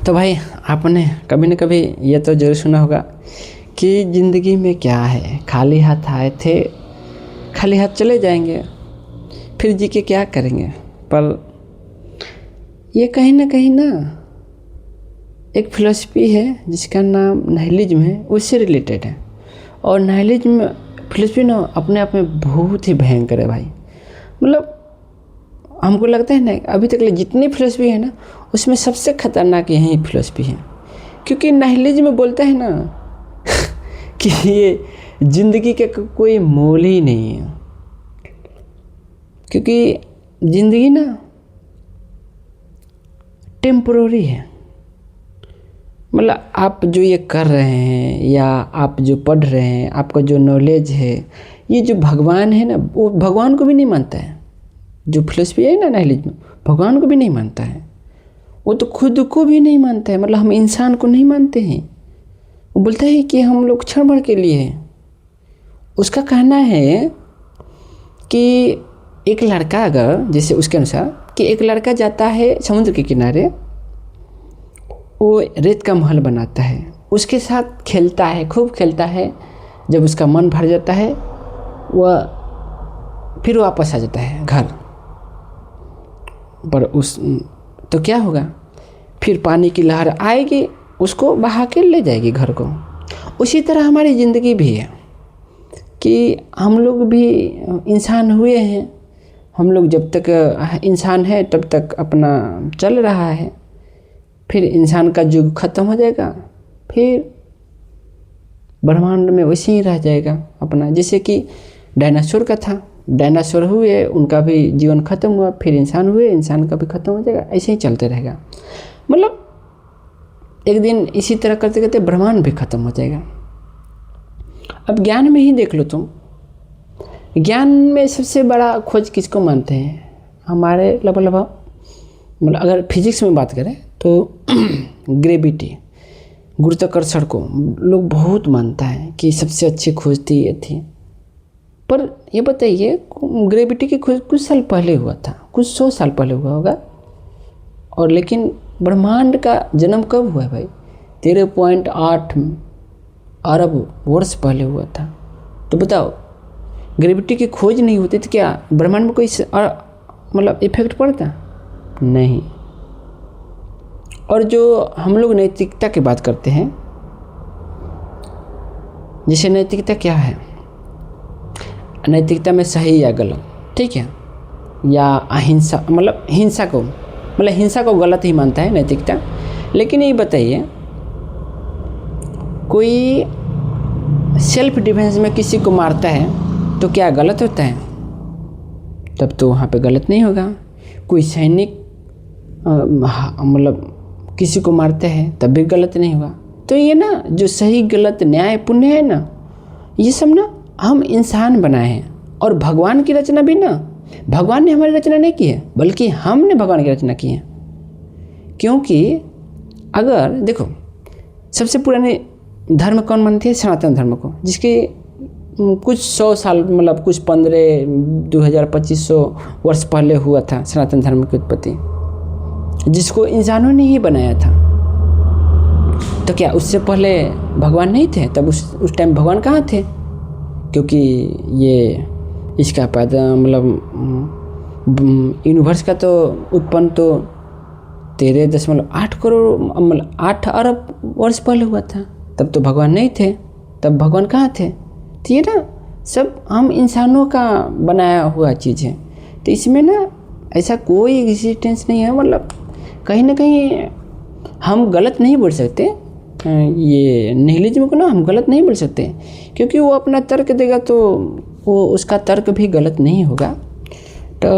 तो भाई आपने कभी न कभी ये तो ज़रूर सुना होगा कि ज़िंदगी में क्या है, खाली हाथ आए थे खाली हाथ चले जाएंगे, फिर जी के क्या करेंगे। पर ये कहीं ना एक फ़िलॉसफी है जिसका नाम नाइहिलिज्म है, उससे रिलेटेड है। और नाइहिलिज्म फ़िलॉसफी ना अपने आप में बहुत ही भयंकर है भाई। मतलब हमको लगता है ना अभी तक जितनी फ़िलॉसफी है ना उसमें सबसे ख़तरनाक यही फ़िलॉसफी है, क्योंकि नाइहिलिज्म बोलता है ना कि ये ज़िंदगी का कोई मोल ही नहीं है, क्योंकि ज़िंदगी ना टेम्पोररी है। मतलब आप जो ये कर रहे हैं या आप जो पढ़ रहे हैं, आपका जो नॉलेज है, ये जो भगवान है ना वो भगवान को भी नहीं मानता है। जो फिलॉसफी है ना नाइहिलिज्म, भगवान को भी नहीं मानता है, वो तो खुद को भी नहीं मानता है। मतलब हम इंसान को नहीं मानते हैं। वो बोलता है कि हम लोग क्षण भर के लिए हैं। उसका कहना है कि एक लड़का अगर जैसे उसके अनुसार कि एक लड़का जाता है समुद्र के किनारे, वो रेत का महल बनाता है, उसके साथ खेलता है, खूब खेलता है। जब उसका मन भर जाता है वह फिर वापस आ जाता है घर पर। उस तो क्या होगा, फिर पानी की लहर आएगी, उसको बहा के ले जाएगी घर को। उसी तरह हमारी ज़िंदगी भी है कि हम लोग भी इंसान हुए हैं। हम लोग जब तक इंसान है तब तक अपना चल रहा है, फिर इंसान का युग ख़त्म हो जाएगा, फिर ब्रह्मांड में वैसे ही रह जाएगा अपना। जैसे कि डायनासोर का था, डायनासोर हुए, उनका भी जीवन ख़त्म हुआ, फिर इंसान हुए, इंसान का भी ख़त्म हो जाएगा, ऐसे ही चलते रहेगा। मतलब एक दिन इसी तरह करते करते ब्रह्मांड भी ख़त्म हो जाएगा। अब ज्ञान में ही देख लो तुम, ज्ञान में सबसे बड़ा खोज किसको मानते हैं हमारे लगभग। मतलब अगर फिजिक्स में बात करें तो ग्रेविटी, गुरुत्वाकर्षण को लोग बहुत मानता है कि सबसे अच्छी खोज थी ये थी। पर ये बताइए, ग्रेविटी की खोज कुछ साल पहले हुआ था, कुछ 100 साल पहले हुआ होगा। और लेकिन ब्रह्मांड का जन्म कब हुआ भाई? 13.8 अरब वर्ष पहले हुआ था। तो बताओ, ग्रेविटी की खोज नहीं होती तो क्या ब्रह्मांड में कोई मतलब इफेक्ट पड़ता? नहीं। और जो हम लोग नैतिकता की बात करते हैं, जैसे नैतिकता क्या है, नैतिकता में सही या गलत, ठीक है, या अहिंसा, मतलब हिंसा को गलत ही मानता है नैतिकता। लेकिन ये बताइए, कोई सेल्फ डिफेंस में किसी को मारता है तो क्या गलत होता है? तब तो वहाँ पे गलत नहीं होगा। कोई सैनिक मतलब किसी को मारते हैं तब भी गलत नहीं होगा। तो ये ना जो सही गलत न्याय पुण्य है ना, ये सब ना हम इंसान बनाए हैं। और भगवान की रचना भी ना भगवान ने हमारी रचना नहीं की है, बल्कि हमने भगवान की रचना की है। क्योंकि अगर देखो, सबसे पुराने धर्म कौन मानते हैं? सनातन धर्म को, जिसके कुछ 100 साल, मतलब कुछ 15, 2000-2500 वर्ष पहले हुआ था सनातन धर्म की उत्पत्ति, जिसको इंसानों ने ही बनाया था। तो क्या उससे पहले भगवान नहीं थे? तब उस टाइम भगवान कहाँ थे? क्योंकि ये इसका पैदा, मतलब यूनिवर्स का तो उत्पन्न तो 13.8 करोड़, मतलब 8 अरब वर्ष पहले हुआ था। तब तो भगवान नहीं थे, तब भगवान कहाँ थे? तो ये ना सब हम इंसानों का बनाया हुआ चीज़ है। तो इसमें ना ऐसा कोई एग्जिस्टेंस नहीं है। मतलब कहीं ना कहीं हम गलत नहीं बोल सकते, ये निहिलिज्म को ना हम गलत नहीं बोल सकते, क्योंकि वो अपना तर्क देगा तो वो उसका तर्क भी गलत नहीं होगा। तो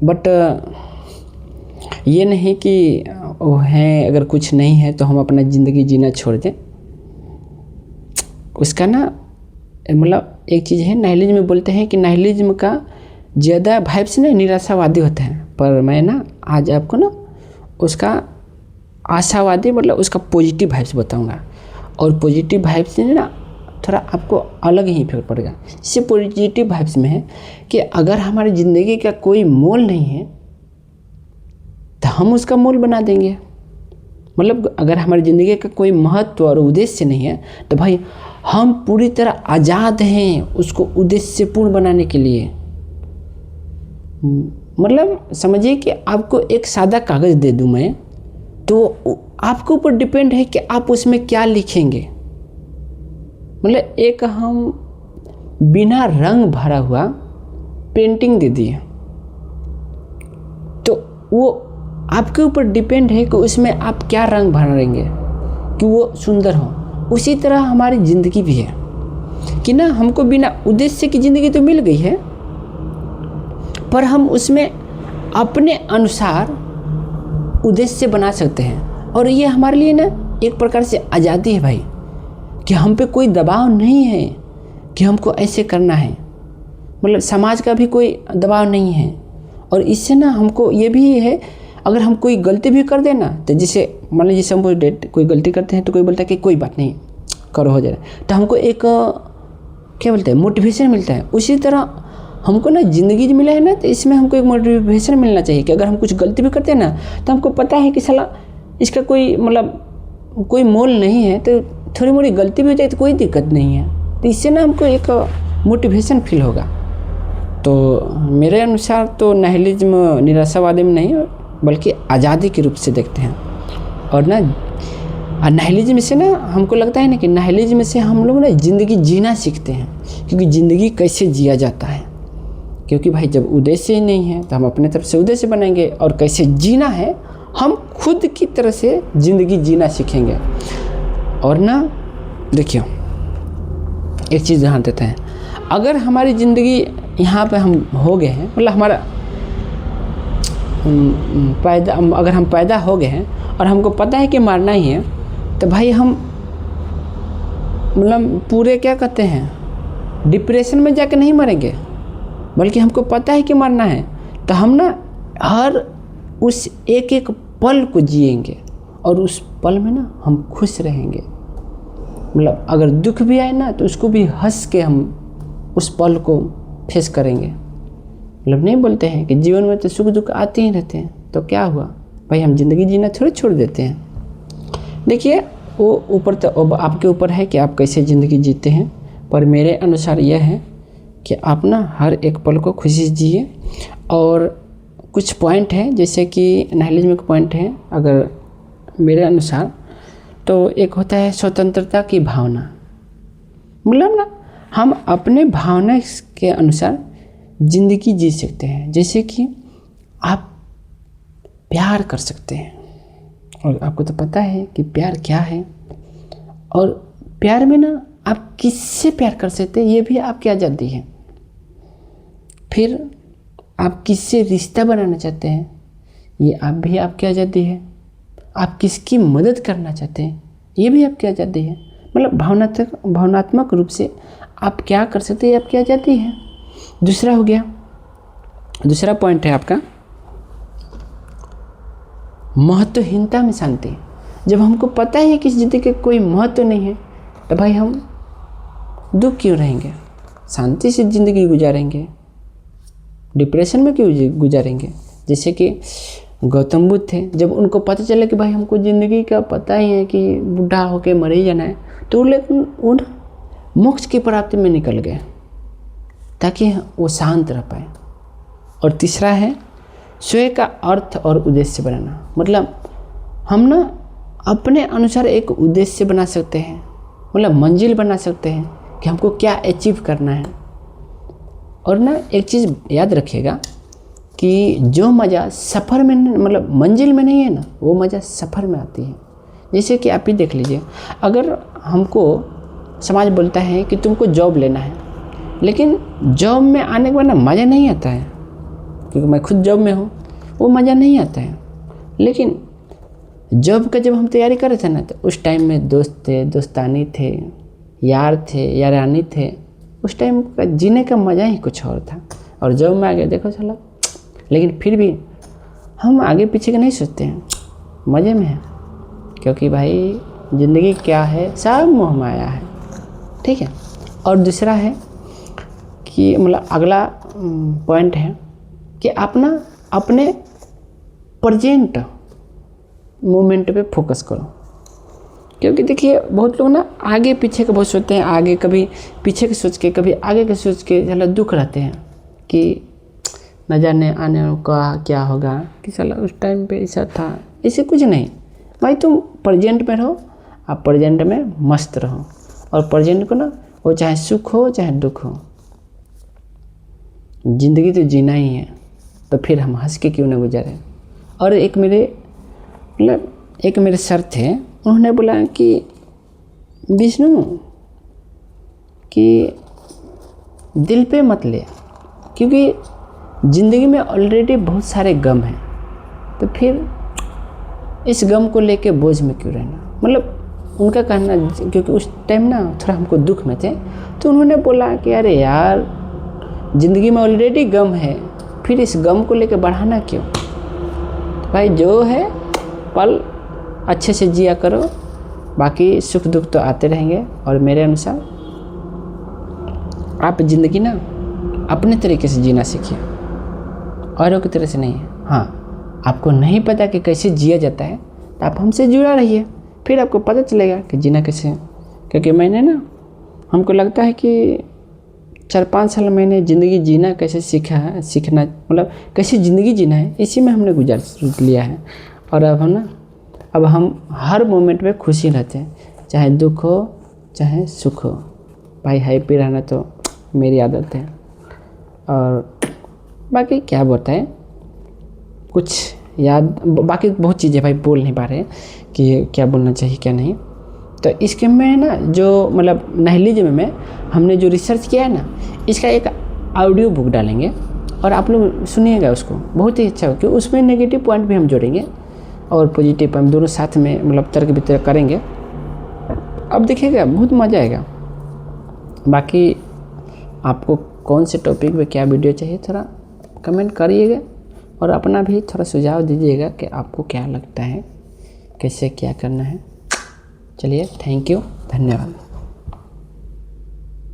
बट ये नहीं कि वो है, अगर कुछ नहीं है तो हम अपना ज़िंदगी जीना छोड़ दें। उसका ना मतलब एक चीज़ है, नाइहिलिज्म में बोलते हैं कि नाइहिलिज्म का ज़्यादा वाइब्स ना निराशावादी होता है। पर मैं ना आज आपको ना उसका आशावादी, मतलब उसका पॉजिटिव वाइब्स बताऊंगा। और पॉजिटिव वाइब्स से ना थोड़ा आपको अलग ही इफेक्ट पड़ेगा। इससे पॉजिटिव वाइब्स में है कि अगर हमारी ज़िंदगी का कोई मोल नहीं है तो हम उसका मोल बना देंगे। मतलब अगर हमारी ज़िंदगी का कोई महत्व और उद्देश्य नहीं है तो भाई हम पूरी तरह आज़ाद हैं उसको उद्देश्यपूर्ण बनाने के लिए। मतलब समझिए कि आपको एक सादा कागज़ दे दूं मैं, तो आपके ऊपर डिपेंड है कि आप उसमें क्या लिखेंगे। मतलब एक हम बिना रंग भरा हुआ पेंटिंग दे दिए तो वो आपके ऊपर डिपेंड है कि उसमें आप क्या रंग भरेंगे कि वो सुंदर हो। उसी तरह हमारी ज़िंदगी भी है कि ना हमको बिना उद्देश्य की ज़िंदगी तो मिल गई है, पर हम उसमें अपने अनुसार उद्देश्य बना सकते हैं। और ये हमारे लिए ना एक प्रकार से आज़ादी है भाई, कि हम पे कोई दबाव नहीं है कि हमको ऐसे करना है। मतलब समाज का भी कोई दबाव नहीं है। और इससे ना हमको ये भी है, अगर हम कोई गलती भी कर देना तो जैसे मान लीजिए हम कोई गलती करते हैं तो कोई बोलता है कि कोई बात नहीं करो हो जाए, तो हमको एक क्या बोलते हैं मोटिवेशन मिलता है। उसी तरह हमको ना ज़िंदगी मिला है ना, तो इसमें हमको एक मोटिवेशन मिलना चाहिए कि अगर हम कुछ गलती भी करते हैं ना तो हमको पता है कि साला इसका कोई मतलब कोई मोल नहीं है, तो थोड़ी मोड़ी गलती भी हो जाए तो कोई दिक्कत नहीं है। तो इससे ना हमको एक मोटिवेशन फील होगा। तो मेरे अनुसार तो नाइहिलिज्म निराशावादी में नहीं बल्कि आज़ादी के रूप से देखते हैं। और ना नाइहिलिज्म से ना हमको लगता है ना कि नाइहिलिज्म से हम लोग ना ज़िंदगी जीना सीखते हैं, क्योंकि ज़िंदगी कैसे जिया जाता है। क्योंकि भाई जब उद्देश्य ही नहीं है तो हम अपने तरफ से उद्देश्य बनाएंगे, और कैसे जीना है हम खुद की तरह से ज़िंदगी जीना सीखेंगे। और ना देखिए एक चीज़ ध्यान देते हैं, अगर हमारी ज़िंदगी यहाँ पे हम हो गए हैं, मतलब हमारा अगर हम पैदा हो गए हैं और हमको पता है कि मारना ही है, तो भाई हम मतलब पूरे क्या कहते हैं डिप्रेशन में जाके नहीं मरेंगे, बल्कि हमको पता है कि मरना है। तो हम ना हर उस एक एक पल को जिएंगे और उस पल में ना हम खुश रहेंगे। मतलब अगर दुख भी आए ना तो उसको भी हंस के हम उस पल को फेस करेंगे। मतलब नहीं बोलते हैं कि जीवन में तो सुख दुख आते ही रहते हैं, तो क्या हुआ भाई, हम ज़िंदगी जीना थोड़ी छोड़ देते हैं। देखिए वो ऊपर तो आपके ऊपर है कि आप कैसे ज़िंदगी जीते हैं, पर मेरे अनुसार यह है कि आप ना हर एक पल को खुशी से जिए। और कुछ पॉइंट हैं जैसे कि नाइहिलिज्म का पॉइंट है अगर मेरे अनुसार, तो एक होता है स्वतंत्रता की भावना। मतलब ना हम अपने भावना के अनुसार ज़िंदगी जी सकते हैं। जैसे कि आप प्यार कर सकते हैं, और आपको तो पता है कि प्यार क्या है, और प्यार में ना आप किससे प्यार कर सकते हैं ये भी आपकी आज़ादी है। फिर आप किससे रिश्ता बनाना चाहते हैं ये आप भी आपकी आज़ादी है। आप किसकी मदद करना चाहते हैं ये भी आपकी आज़ादी है। मतलब भावनात्मक रूप से आप क्या कर सकते हैं ये आपकी आज़ादी है। दूसरा हो गया, दूसरा पॉइंट है आपका महत्वहीनता में शांति। जब हमको पता है कि इस ज़िंदगी का कोई महत्व नहीं है तो भाई हम दुख क्यों रहेंगे, शांति से ज़िंदगी गुजारेंगे, डिप्रेशन में क्यों गुजारेंगे। जैसे कि गौतम बुद्ध थे, जब उनको पता चला कि भाई हमको ज़िंदगी का पता ही है कि बूढ़ा होके मर ही जाना है, तो लेकिन उन मोक्ष की प्राप्ति में निकल गए ताकि वो शांत रह पाए। और तीसरा है स्वयं का अर्थ और उद्देश्य बनाना। मतलब हम ना अपने अनुसार एक उद्देश्य बना सकते हैं, मतलब मंजिल बना सकते हैं कि हमको क्या अचीव करना है। और ना एक चीज़ याद रखिएगा कि जो मज़ा सफ़र में मतलब मंजिल में नहीं है ना, वो मज़ा सफ़र में आती है। जैसे कि आप ही देख लीजिए, अगर हमको समाज बोलता है कि तुमको जॉब लेना है, लेकिन जॉब में आने के बाद ना मज़ा नहीं आता है, क्योंकि मैं खुद जॉब में हूँ, वो मज़ा नहीं आता है। लेकिन जॉब का जब हम तैयारी कर रहे थे ना, तो उस टाइम में दोस्त थे, दोस्तानी थे, यार थे, यारानी थे, उस टाइम का जीने का मज़ा ही कुछ और था। और जॉब में आ गया देखो चला, लेकिन फिर भी हम आगे पीछे का नहीं सोचते हैं, मज़े में है, क्योंकि भाई ज़िंदगी क्या है, सब मोह माया है। ठीक है। और दूसरा है कि मतलब अगला पॉइंट है कि आप ना अपने प्रेजेंट मोमेंट पे फोकस करो। क्योंकि देखिए बहुत लोग ना आगे पीछे का बहुत सोचते हैं, आगे कभी पीछे के सोच के कभी आगे के सोच के ज़्यादा दुख रहते हैं कि न जाने आने का क्या होगा, कि साला उस टाइम पे ऐसा था। ऐसे कुछ नहीं भाई, तुम प्रेजेंट में रहो, आप प्रेजेंट में मस्त रहो, और प्रेजेंट को ना वो चाहे सुख हो चाहे दुख हो, ज़िंदगी तो जीना ही है, तो फिर हम हंस के क्यों ना गुजारें। और एक मेरे सर थे, उन्होंने बोला कि विष्णु कि दिल पे मत ले, क्योंकि ज़िंदगी में ऑलरेडी बहुत सारे गम हैं, तो फिर इस गम को लेके बोझ में क्यों रहना। मतलब उनका कहना, क्योंकि उस टाइम ना थोड़ा हमको दुख में थे, तो उन्होंने बोला कि अरे यार ज़िंदगी में ऑलरेडी गम है, फिर इस गम को लेके बढ़ाना क्यों। तो भाई जो है पल अच्छे से जिया करो, बाकी सुख दुख तो आते रहेंगे। और मेरे अनुसार आप ज़िंदगी ना अपने तरीके से जीना सीखिए, औरों की तरह से नहीं है। हाँ, आपको नहीं पता कि कैसे जिया जाता है, तो आप हमसे जुड़ा रहिए, फिर आपको पता चलेगा कि जीना कैसे है। क्योंकि मैंने ना, हमको लगता है कि 4-5 साल मैंने ज़िंदगी जीना कैसे सीखना मतलब कैसे ज़िंदगी जीना है, इसी में हमने गुजार लिया है। और अब हम हर मोमेंट में खुशी रहते हैं, चाहे दुख हो चाहे सुख हो। भाई हैप्पी रहना तो मेरी आदत है। और बाकी क्या बताएं, कुछ याद, बाकी बहुत चीज़ें भाई बोल नहीं पा रहे कि क्या बोलना चाहिए क्या नहीं। तो इसके में ना जो मतलब नाइहिलिज्म में हमने जो रिसर्च किया है ना, इसका एक ऑडियो बुक डालेंगे और आप लोग सुनिएगा उसको, बहुत ही अच्छा हो, क्योंकि उसमें नेगेटिव पॉइंट भी हम जोड़ेंगे और पॉजिटिव पॉइंट दोनों साथ में मतलब तर्क वितर्क करेंगे। अब देखिएगा बहुत मज़ा आएगा। बाकी आपको कौन से टॉपिक पे क्या वीडियो चाहिए, थोड़ा कमेंट करिएगा और अपना भी थोड़ा सुझाव दीजिएगा कि आपको क्या लगता है, कैसे क्या करना है। चलिए, थैंक यू, धन्यवाद।